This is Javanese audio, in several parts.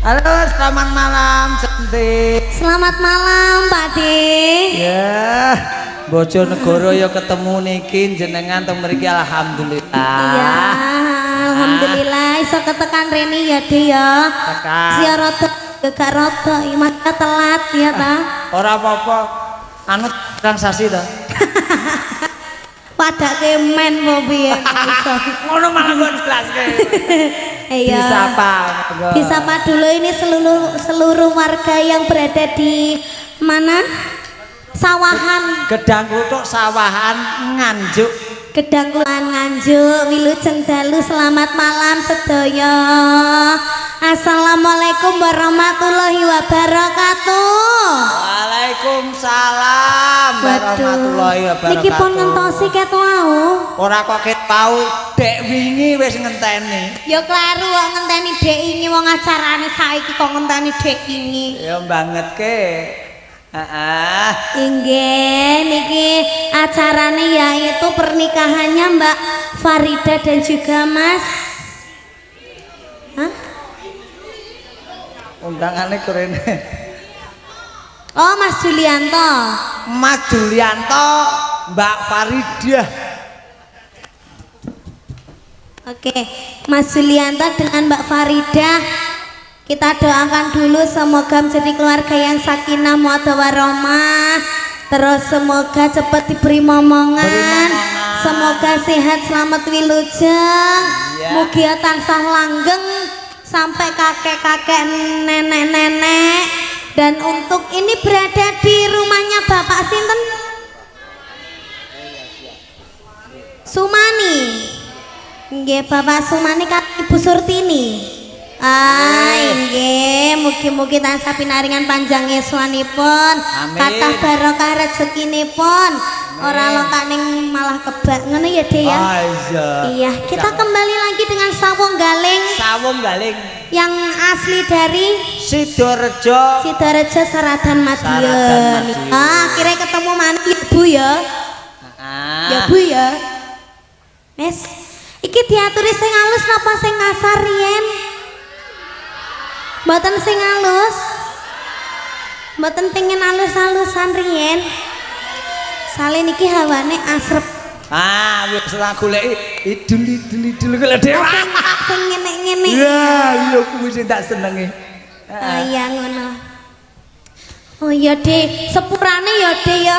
Halo, selamat malam, cantik. Selamat malam, Pak De. Ya, Bojonegoro ya ketemu niki jenengan teng mriki alhamdulillah. Iya, alhamdulillah iso ketekan rene ya, De ya. Tekan. Sia rada gak rada maka telat ya ta. Ora apa-apa. Anu transaksi ta. Padake men apa piye iso. Ngono malah kok jelaske. Iya. Disapa dulu ini seluruh warga yang berada di mana? Sawahan. Gedang Kluthuk Sawahan Nganjuk. Gedang Kluthuk Nganjuk, Wilujeng dalu selamat malam sedaya. Assalamualaikum warahmatullahi wabarakatuh. Waalaikumsalam warahmatullahi wabarakatuh. Niki pun ngentosi ket wau. Ora kok ket tau dek wingi wis ngenteni. Ya kleru kok ngenteni dek ini wong acarane saiki kok ngenteni dek ini. Ya bangetke. Heeh. Inggih niki acarane yaitu pernikahannya Mbak Farida dan juga Mas Undangannya keren. Oh, Mas Julianto. Mas Julianto, Mbak Faridah. Oke, Mas Julianto dengan Mbak Faridah. Kita doakan dulu semoga menjadi keluarga yang sakinah mawaddah warahmah. Terus semoga cepat diberi momongan. Semoga sehat selamat wilujeng. Mugi tansah langgeng sampai kakek-kakek nenek-nenek. Dan untuk ini berada di rumahnya Bapak sinten? Sumani. Nggih, Bapak Sumani kan Ibu Surtini. Nggih, mugi-mugi tansah pinaringan panjang yuswanipun, kathah barokah rezekinipun, ora lokak ning malah kebak ngono ya, De ya. Iya, kita kembali lagi dengan Sawung Galing. Sawung Galing yang asli dari Sidorejo. Sidorejo Seradan Madiun. Akhirnya ketemu mana ya, Bu ya? Ya, Bu ya. Mes, iki diaturi sing halus napa sing kasar riyen? Mboten sing halus. Mboten pengen halus-halusan riyen. Sale niki hawane asrep. Wis ora goleki idul kok Dewa. Sing ngene-ngene. Iya kuwi sing tak senengi. Iya ngono. Oh iya, De, sepurane ya, De ya.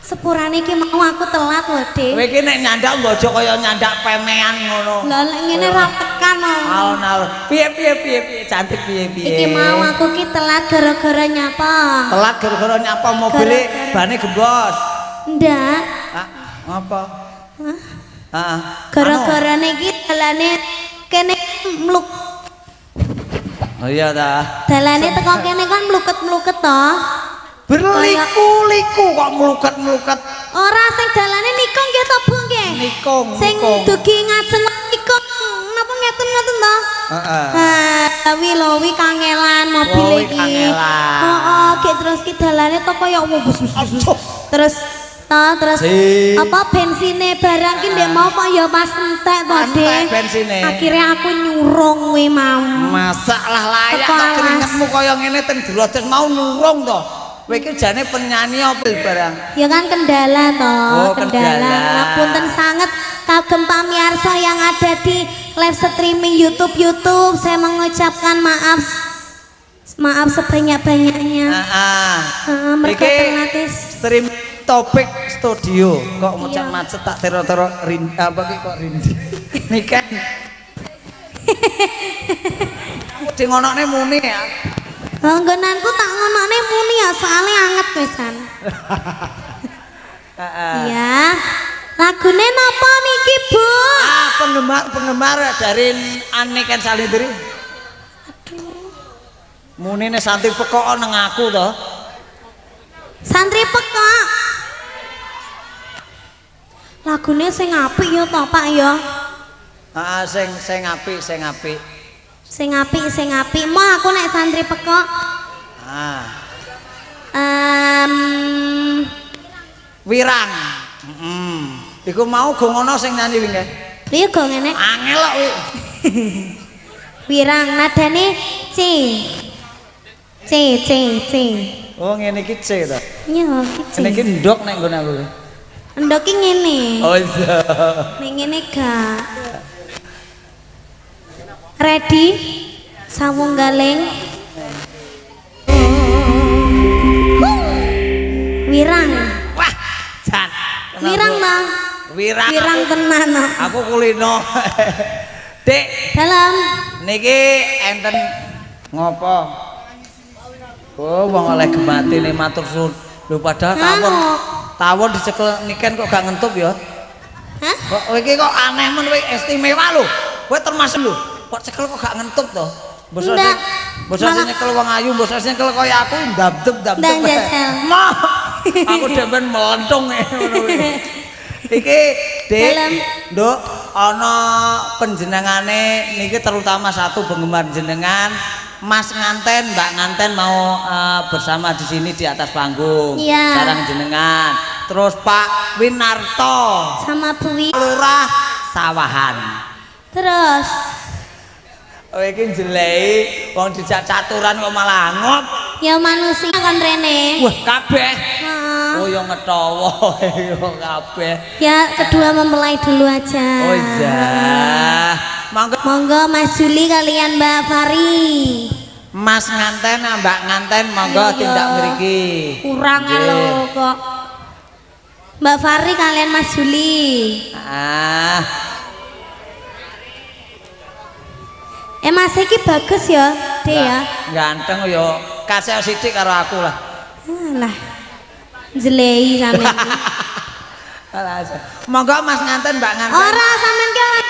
Sepurane iki mau aku telat lho, De. Kowe iki nek nyandak nggojo kaya nyandak pemean ngono. Lah lek ngene ra tekan lho. Alon-alon. Piye cantik piye. Iki mau aku ki telat gara-gara nyapa. Telat gara-gara nyapa mobile bane gembos. Ndak. Apa? Heeh. Gara-gara niki dalane kene mluk. Oh iya ta. Dalane teko kene kan mluket-mluket to. Berliku-liku kok mluket-mluket. Ora sing dalane nikung nggih to, Bu nggih? Nikung. Sing dugi ngajeng nikung napa ngeten-ngeten to? Heeh. Wi kangelan mobil iki. Heeh, ki terus ki dalane to kaya bus. Terus apa bensine barang ki ndek mau kok ya pas entek to, Dik. Akhirnya aku nyurung kuwi mau. Masalah layak keringetmu kaya ngene teng Drotes mau nyurung to. Kowe iki jane penyanyi apa barang? Ya kan kendala toh, kendala. Ngapunten sangat kagem pamirsa yang ada di live streaming YouTube. Saya mengucapkan maaf sebanyak-banyaknya. Iki stream topik studio kok macet tak tero-tero apa ki kok rindi. Niken. Sing ngonokne muni ya. Nggonanku tak ngonokne muni ya soalnya anget pisan. Iya. Lagune napa niki, Bu? penggemar dari Aniken Salindri. Munine santri pekok nang aku to. Santri pekok. Lagune sing apik ya to, Pak ya. Heeh, sing apik, sing apik. Sing apik. Mau aku nek santri pekok. Ah. Wirang. Iku mau go ngono sing nyanyi wingi. Piye go ngene? Angel kok kuwi. Wirang nadane C. Oh ngene iki C to. Iya, iki C. Ngene iki ndok nek nggon aku. Ndok ki ngene. Oh iya. Ning ngene gak. Ready? Sawunggaling. Wirang. Wah, jan. Wirang ta? Wirang tenan. Aku kulino. Dik, Dalam. niki enten ngopo? Oh, wong oleh gemati nih matur suwun. Lho padahal tawon dicekel niken kok gak ngentup ya. Hah? Kok iki kok aneh men kowe istimewa lho. Kowe termasuk lho. Kok cekel kok gak ngentup to? Bosone nyekel wong ayu, bosone nyekel kaya aku ndabdep. Dan jajal. Aku demen melentung ngono kuwi. Iki Dik, Nduk, ana panjenengane niki terutama satu penggemar jenengan, Mas nganten, Mbak nganten mau bersama di sini di atas panggung. Iya. Sareng jenengan. Terus Pak Winarto Sama Bu Wi. Lurah Sawahan. Terus Oh iki jeleki wong dijak caturan kok malah ngop. ya manusia kan Rene. Wah, kabeh. Heeh. Oh ya ngetowo yo kabeh. Ya kedua mempelai dulu aja. Oh iya. Monggo Mas Juli kalian Mbak Fari. Mas nganten, Mbak nganten, monggo Iya. tindak mriki. Kurang Nggih. lho kok. Mbak Fari kalian Mas Juli. Mas iki bagus ya, Dek ya. Ganteng yo, kasih sithik karo aku lah. Alah. Jelei sampean. Monggo Mas nganten, Mbak nganten. Ora sampean ki ora.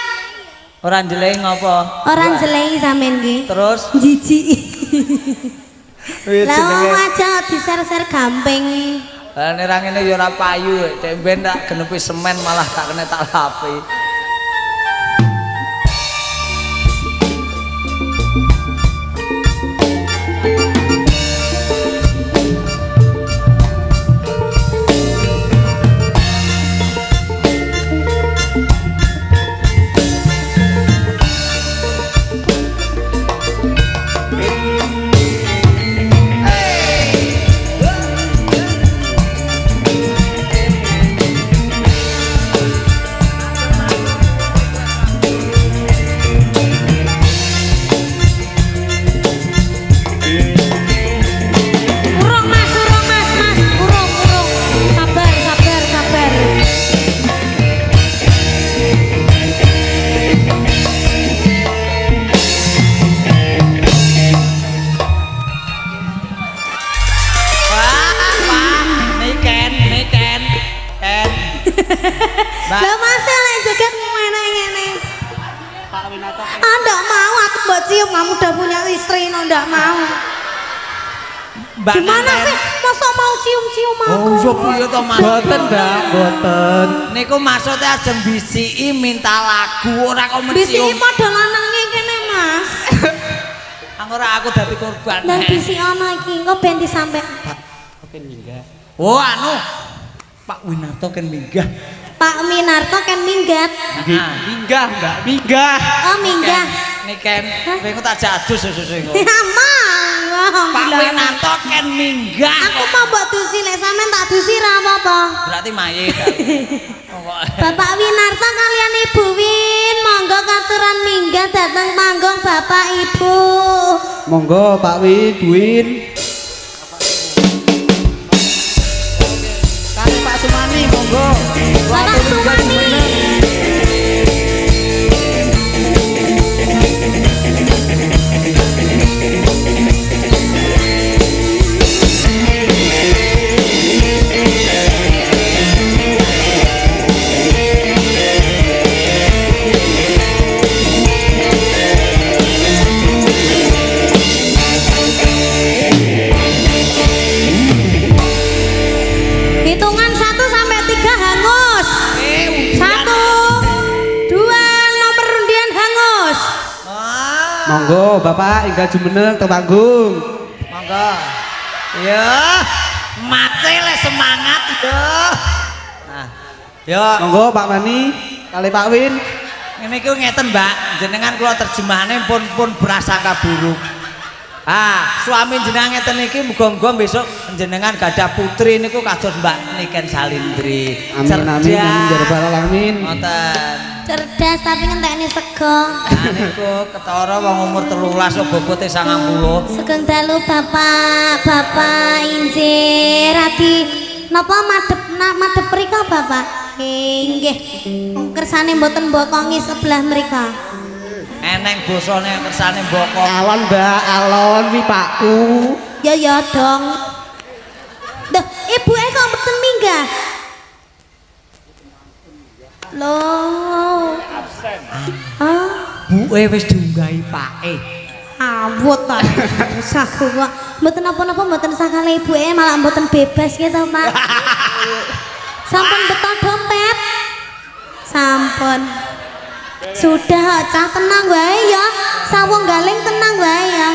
Ora jelei ngopo? Ora jelei sampean ki. Terus Jijik. wis Lah jenenge. wong aja diser-ser gamping. Lah nek ra ngene yo ora payu, temben tak genepi semen malah tak kena tak lapi. Lah masih lek joget ngene-ngene. Ah ndak mau aku mbok cium, kamu udah punya istri no ndak mau. Gimana sih masa mau cium-cium aku? Oh, iya piye to Mas? Boten, Mbak, boten. Niku maksudnya ajeng bisiki minta lagu ora kok Bisiki mencium. padha lanange kene, Mas. Ora aku dadi korban. Lah bisik ana iki, engko ben disampe. Oke, enggak. Oh anu Pak Winarto kan minggah. Pak Minarto kan minggat. Minggah, Mbak, minggah. Oh, minggah. Niken, kowe tak jadus susu engko. Amang. Pak Winarto kan minggah. Aku mau mbok dusi lek sampean tak dusi ra apa-apa. Berarti mayit. Bapak Winarto kalian Ibu Win, monggo katuran minggat datang panggung Bapak Ibu. Monggo Pak Win. Kan Pak Sumani monggo. Bapak Sumani. Monggo Bapak Ingga Jumeneng teng panggung. Monggo. Ya, mate le semangat yo. Nah, yo. Monggo Pak Mani kali Pak Win. Ngene iku ngeten, Mbak. Jenengan kula terjemahane pun prasangka buruk. Suami jenengan ngeten iki muga-muga besok jenengan gadah putri niku kados Mbak Niken Salindri. Amin amin amin ya rabbal alamin. Ngoten. Cerdas tapi ngentekne sego. Nah niku ketara wong umur 13 kok bobote 90. Sugeng dalu Bapak Injih Radi napa madhep mrika Bapak? Nggih. Kersane mboten bokongi sebelah mrika. Eneng bosone kersane bokong. Alon Mbak, alon wi Pakku. Ya dong. Duh, ibuke kok mboten minggah? Loh. Absen. Buke wis diunggahi pake. Awut ta. Saku kok mboten napa-napa mboten sakale ibuke malah mboten bebas gitu, Pak. Sampun betul dompet. Sampun. Sudah, cah tenang wae ya. Sawung galing tenang wae ya.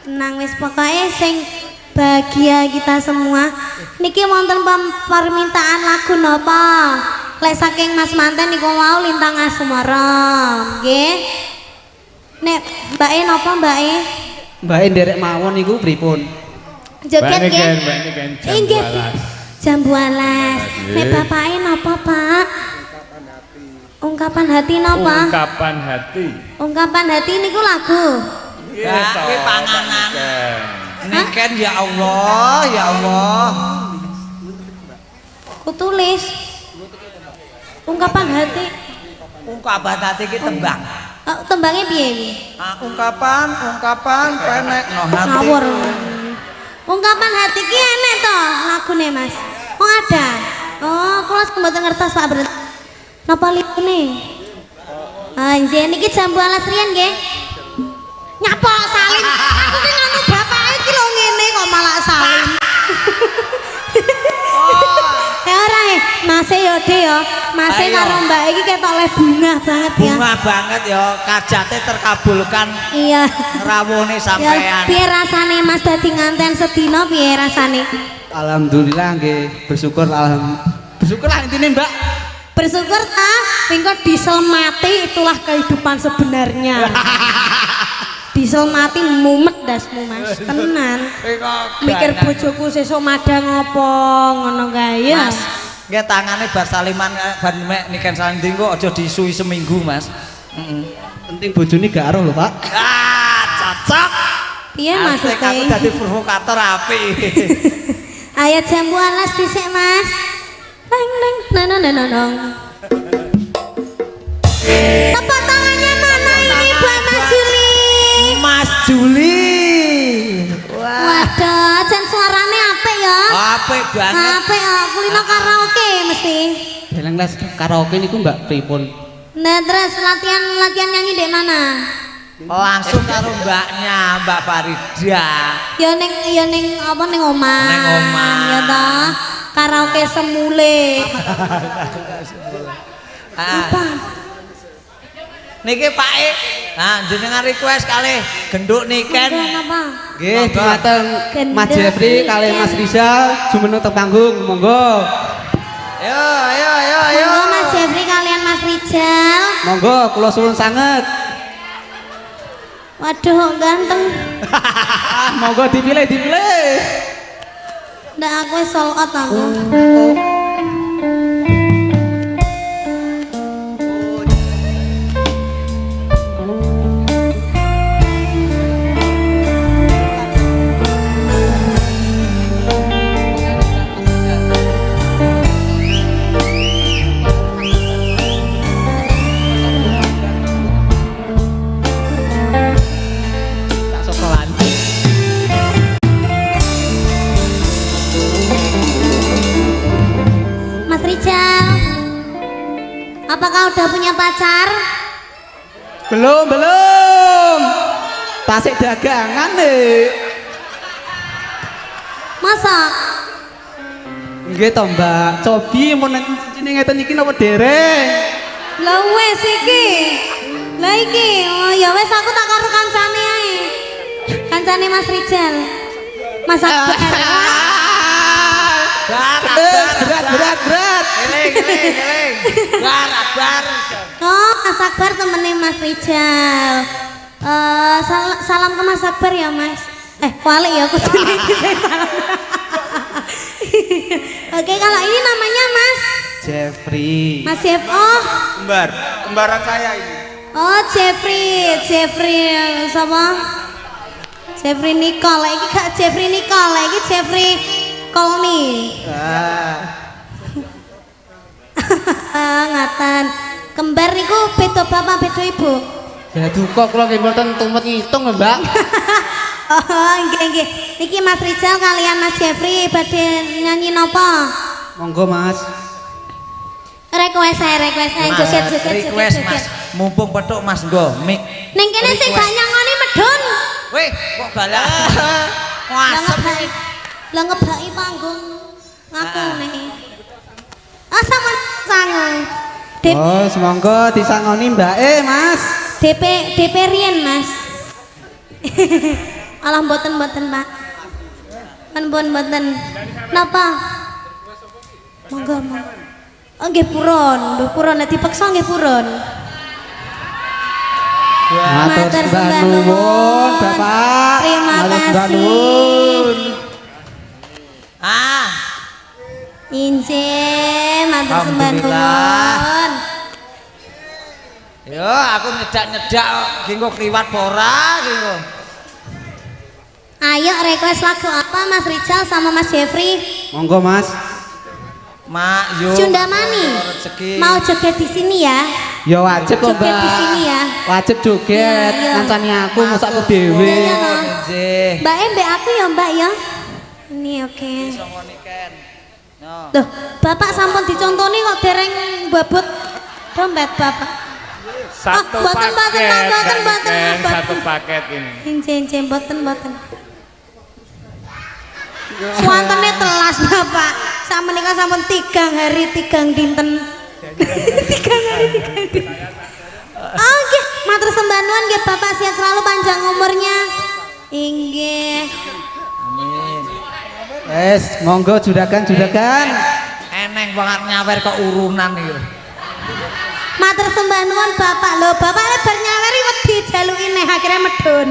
Tenang wis pokoke sing bahagia kita semua. Niki wonten permintaan lagu napa? Lek saking Mas Manten niku wau Lintang Asmara. Nggih. Nek mbake napa mbake? Mbake nderek mawon niku pripun? Joget nggih. Inggih. Jambu alas. Nek bapake napa, Pak? Ungkapan hati napa? Ungkapan hati. Ungkapan hati niku lagu. Mbak, kuwi panganan. Niken ya Allah, ya Allah. Kutulis. Ungkapan hati. Ungkapan hati ki tembang. Tembangnya piye iki? Ungkapan penek no hati. Ngawur. Ungkapan hati ki enek to lagune, Mas. Oh ada. Oh, kula mboten ngertos Pak Bret. Napa lipune? Nggih niki jambu alas riyen nggih. Nyapa salin. Aku ki ngono bapake iki lho ngene kok malah salin. Ora Mase yo De yo. Mase karo Mbak iki ketok le bunga banget ya. Bunga banget ya, kajate terkabulkan. Iya. Rawuhne Ya sampean. piye rasane Mas dadi nganten sedina piye rasane? Alhamdulillah nggih, bersyukur bersyukurlah intine Mbak. Bersyukur ta, engko diesel mati itulah kehidupan sebenarnya. Diesel mati mumet dasmu Mas, tenan. Mikir bojoku sesuk madang apa ngono kae ya. Mas, nggih tangane bar saliman bar mek Niken Salindri kok aja disui seminggu, Mas. Penting bojone gak aruh lho, Pak. Cocok. Piye maksudnya? Aku dadi provokator apik. Ayo jambu alas dhisik Mas. Neng neng. Tepuk tangannya mana ini buat Mas Juli? Mas Juli. Waduh, jan suarane apik ya. Apik banget. Apik ya, kulino karaoke mesti. Deleng les karaoke niku Mbak pripun? Nah, terus latihan nyanyi di mana? Langsung karo mbaknya, Mbak Farida. Ya ning apa ning omah. Ning omah. Ya toh. Karaoke semule. Apa? Niki Pak E. Nah, jenengan request kalih genduk Niken. Apa? Nggih, dumateng Mas Jeffrey kali Mas Rizal jumeneng teng panggung, monggo. Ayo. Monggo Mas Jeffrey kalian Mas Rijal. Monggo kula suwun sanget. Waduh, ganteng. Monggo dipilih. Ndak aku wis sold out aku. Mas Rijal, apakah udah punya pacar? Belum. Tasik dagangan nih. Masa? Nggih to, Mbak. Cobi mun cincine ngeten iki napa dereng? Lah wes iki. Lah iki, oh ya wes aku tak karo kancane Mas Rijal. Mas Akbar. Berat. Eling. Akbar. Oh, Mas Akbar temennya Mas Rijal. Salam ke Mas Akbar ya, Mas. Wali ya aku salam. Oke, kalau ini namanya Mas Jeffrey. Mas Jeff. Oh, Kembaran saya ini. oh Jeffrey sama Jeffrey Nicole. Iki gak Jeffrey Nicole, iki Jeffrey Kolni. Ngatan. Kembar niku beda bapak beda ibu. Ya duka kula nggih mboten tumet ngitung, Mbak. Oh, nggih. Niki Mas Rijal kalian Mas Jeffrey badhe nyanyi napa? Monggo, Mas. Request joget. Request Mas. Mumpung petuk Mas nggo mic. Ning kene sing gak nyangoni medun. Weh, kok balak. Wasep iki. Lah ngebaki panggung. Ngaku nih. Sama sangu. Oh, semonggo disangoni Mbak Mas. DP riyen Mas. Alah mboten Pak. Mboten. Napa? Monggo. Oh nggih purun nek dipeksa nggih purun. Matur sembah nuwun, Bapak. Terima Matur sembah kasih. nuwun. Injih, matur sembah Alhamdulillah. nuwun. Yo, aku nyedak ki engko kliwat ora ki engko. Ayo request lagu apa Mas Rijal sama Mas Jeffrey? Monggo, Mas. Mak yo. Cundamani. Rezeki. Mau joget di sini ya? Ya wajib kok, Joget di sini Mbak. ya. Wajib joget. Iya. Ngancani aku masa aku dhewe. Iya, iya. Nggih. Mbak aku ya Mbak ya. Ini oke. Songoniken. Yo. Loh, Bapak sampun dicontoni kok dereng babut dompet Bapak. Satu boten, paket, boten. satu paket ini. Injih, boten. Suantene telas Bapak. Sama menika sampun 3 hari 3 dinten. 3 hari 3 dinten. Oke, matur sembah nuwun nggih Bapak sehat selalu panjang umurnya. Inggih. Amin. Wes, monggo juragan. Eneng banget nyawer kok urunan iki. Matur sembah nuwun Bapak lho, Bapak le bar nyaweri wedi jaluki neh akhire medun.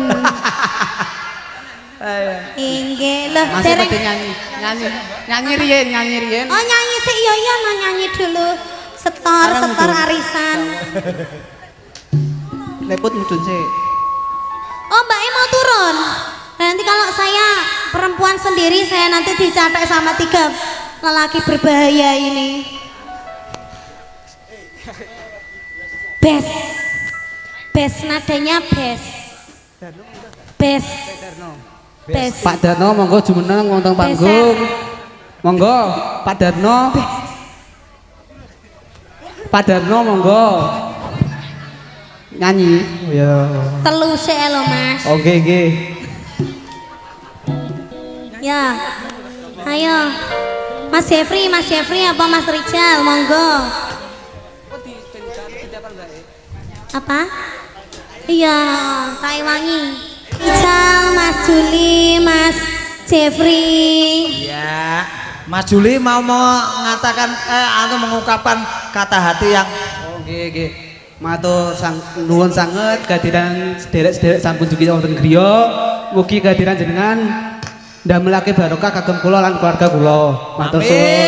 Inggih, lho Masih dereng. penting nyanyi riyen. Oh nyanyi sih, iya no nyanyi dulu. Setor arisan. Leput mudun sih. Oh Mbak mau turun. Nanti kalau saya perempuan sendiri saya nanti dicapai sama 3 lelaki berbahaya ini. Bes nadanya bes. Pak Darno monggo jumeneng wonten panggung. Monggo Pak Darno. Pak Darno monggo. Nyanyi. Ya. Telu sik lho Mas. Oke, nggih. Ya. Ayo. Mas Jeffrey apa Mas Rijal? Monggo. Apa? Iya, Taiwangi. Rijal, Mas Juli, Mas Jeffrey. Ya, Mas Juli mau mengatakan atau mengungkapkan kata hati yang Nggih. Matur nuwun sanget kehadiran sederek-sederek sampun jugi wonten griya. Mugi kehadiran jenengan ndamelake barokah kagem kula lan keluarga kula. Matur suwun.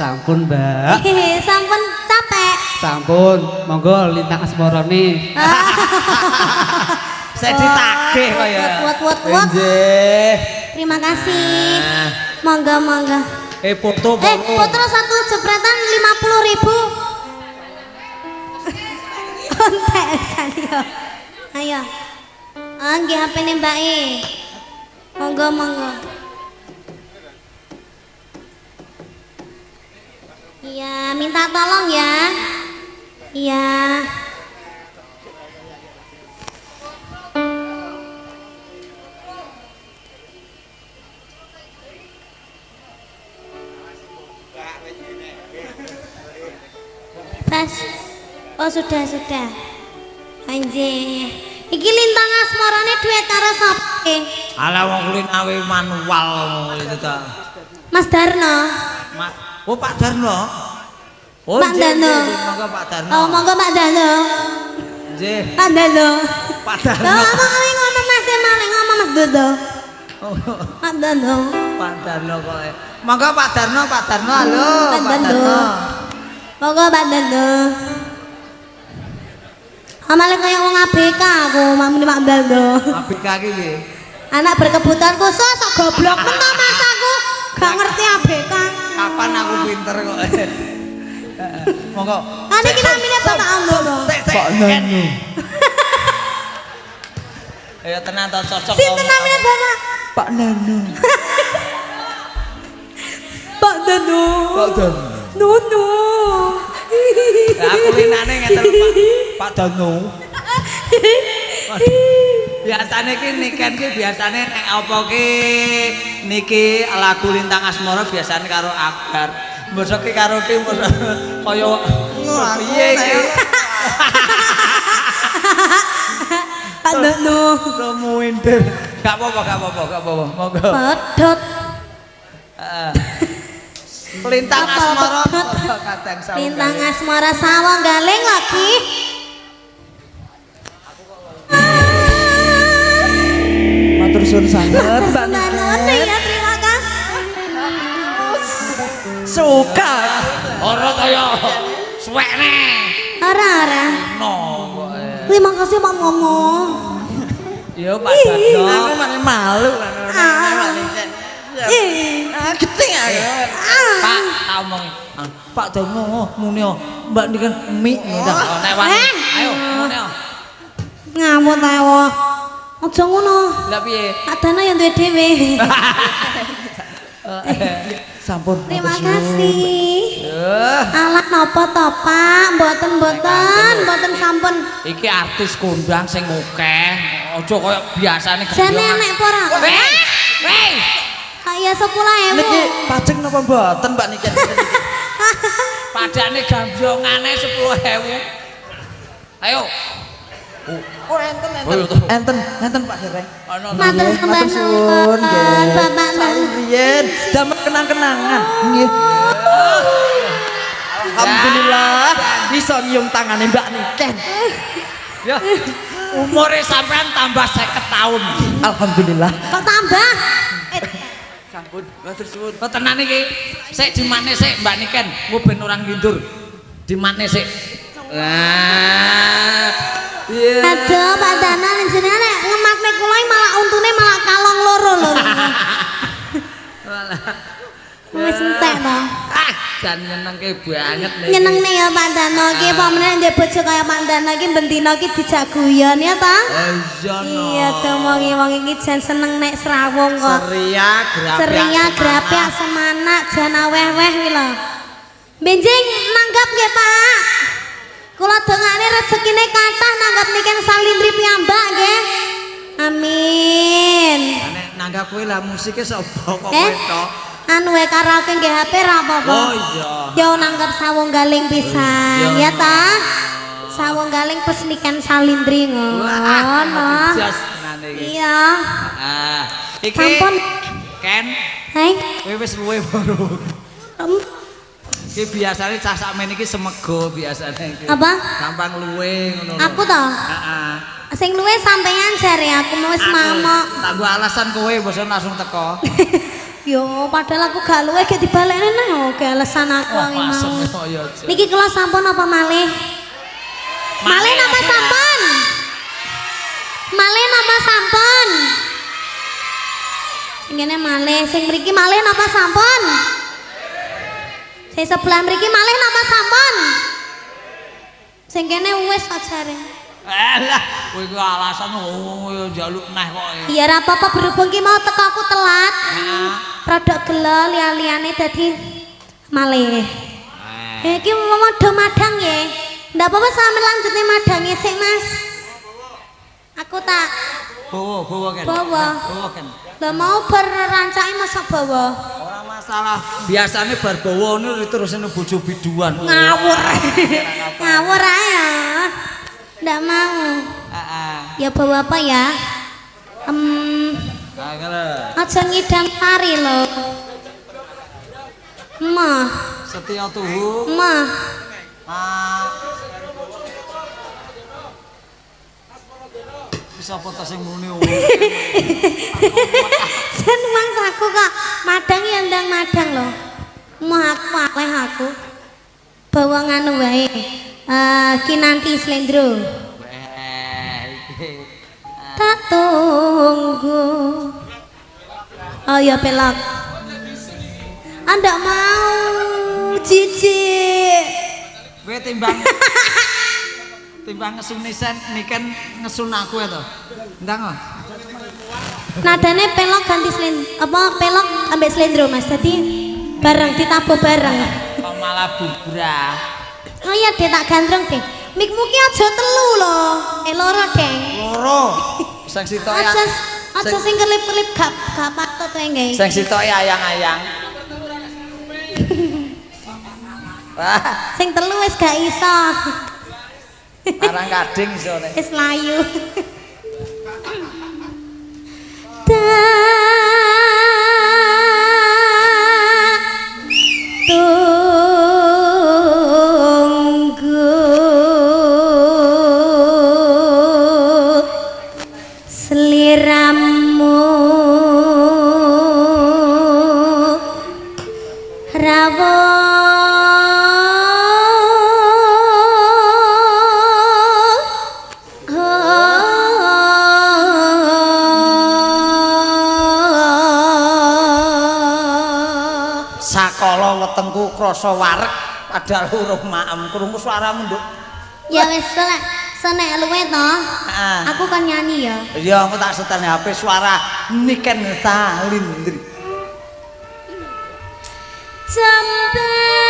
Sampun, Mbak. Sampun capek. Sampun, monggo lintang asmarane. saya ditagih kok ya. Wot. Nggih. Terima kasih. Nah. Monggo. Foto. Foto satu jepretan 50.000. Ontek yo. Ayo. Nggih HP-ne Mbak E. Monggo. Iya, minta tolong ya. Iya. Pas. Oh sudah. Anjir. Iki lintang asmarane duet karo sapa? Ala wong kulin awe manual itu ta. Mas Darno. Oh Pak Darno. Oh Pak Darno. Monggo Pak Darno. Oh monggo Pak Darno. Nggih. Pak Darno. Pak Darno. Lah ngomong ngono Mas maling ngomong Mas Dodo. Pak Darno. Pak Darno kok. Monggo Pak Darno, Pak Darno. Halo Pak Pak Darno. Darno. Monggo Pak Darno. Amale kaya wong ABK aku, mamune Pak Darno. ABK iki nggih. Anak berkebutuhan khusus, kok goblok men Mas aku. Gak ngerti ABK. Kapan aku pinter kok. Monggo. Kan iki namine Bapak Anggono. Pak Nanu. Ayo tenan to cocok. Sinten namine Bapak? Pak Nanu. Pak Danu. Pak Danu. Nunu. Aku linane ngeten Pak Danu. Biasane ki niken ki biasane nek apa ki niki lagu Lintang Asmara biasane karo Akbar. Mbosok ki karo ki kaya piye iki. Pak Danu. Romo Winter. Gak apa-apa. Monggo. Pedot. Lintang Asmara kadang sawung. Lintang Asmara sawang galing lagi. Matur suwun sanget Mbak Niken. Ya terima kasih. Suka. Ora kaya suwekne. Ora. No kok. Terima kasih Pak Momo. Yo Pak Dadno. Aku malu. Geting ae. Pak, tak omong. Pak Dadno muni Mbak niken mie ta. Nek wani. Ayo muni. Ngamuk ta wo. Aja ngono. Lah piye? Pak Dano yang duwe dhewe. Sampun. Terima kasih. Alah napa to Pak? Mboten sampun. Iki artis kondang sing akeh. Aja kaya biasane Jane enek apa ora? Weh. Kaya 10.000. Niki pajeng napa mboten Mbak niken? Padane gambyongane 10.000. Ayo. Oh enten Pak Dereng. Matur sembah nuwun Bapak Riyen damel kenang-kenangan. Nggih. Alhamdulillah bisa nyium tangane Mbak Niken. Ya. Umure sampean tambah 50 tahun. Alhamdulillah. Kok tambah? Sampun, matur suwun. Kok tenan iki? Sik dimane sik Mbak Niken, engko ben orang ngindur. Dimane sik? Nah. Iya. Aduh Pak Dano jenengan nek ngemakne kula malah untune malah kalong loro lho. Wis entek to. Jan nyenengke banget nek. Nyenengne ya Pak Dano iki apa meneh ndek bojo kaya Pak Dano iki bendina iki dijak guyon ya ta? Iya no. Iya to wong iki jan seneng nek srawung kok. Seria grapyak semanak jan aweh-weh kuwi lho. Benjing nanggap nggih Pak. Kula dongane rezekine kathah nanggap niken salindri piyambak nggih. Amin. Nek nanggap kowe lah musike sapa kok kowe tok? Anu wae karaoke nggih HP ra apa-apa. Oh iya. Yo nanggap sawung galing pisan ya ta. Sawung galing pes niken salindri ngono. Jas tenan iki. Iya. Iki Sampun. Ken, Hei. kowe wis luwe baru. Iki biasane cah sakmen iki semego biasane iki. Apa? Gampang luwe ngono. Aku to. Heeh. Sing luwe sampeyan jare aku wis mamok. Tak nggo alasan kowe bosan langsung teko. Yo, padahal aku gak luwe gak dibalekne nang oke alasan aku wangi mau. Niki kula sampun apa malih? Malih napa sampun? Malih napa sampun? Sing kene malih, sing mriki malih napa sampun? Sing sebelah mriki malih napa sampun? Sing kene wis ajare. Alah, kowe ku alasan yo njaluk neh kok. Iya ra apa-apa berhubung ki mau teko aku telat. Produk gelo liya-liyane dadi malih. Iki mau do madang nggih. Ndak apa-apa sampe lanjutne madange sik, Mas. Aku tak Bawa kan. bawa. Kan. Lah mau berrancake masak bawa. Ora masalah. Biasane bar bawa niku terus bojo biduan. Ngawur. Ngawur ae ya. Ndak mau. Heeh. Ya bawa apa ya? Aja ngidam tari lo. Mah, Setia tuhu. mah. Bisa foto sing muni. Jan mangsaku kok madang ya ndang madang lo. Mah aku. Bawa nganu wae. Kinanti Slendro. Tak tunggu. Oh ya pelak. Anda mau cici. Kowe timbang ngesun niken ngesun aku ya to. Ndang. Nadane pelok ganti pelok ambek Slendro Mas. Jadi bareng ditabuh bareng. Kok malah bubrah. Oh iya deh tak gandreng deh. Mikmu ki aja telu lho. Loro deng. Loro. Sing sitok ya. Aja sing kelip-kelip gak patut wae nggih. Sing sitok ayang-ayang. Wah, Sing telu wis gak iso. arang kading isone. Wis layu. Tunggu seliramu rawo Sakala wetengku krasa wareg padahal urung maem krungu swaramu nduk. ya wis senek luwe to. Heeh. Aku kan nyanyi ya. Ya aku tak setane HP suara Niken Salindri. Sampai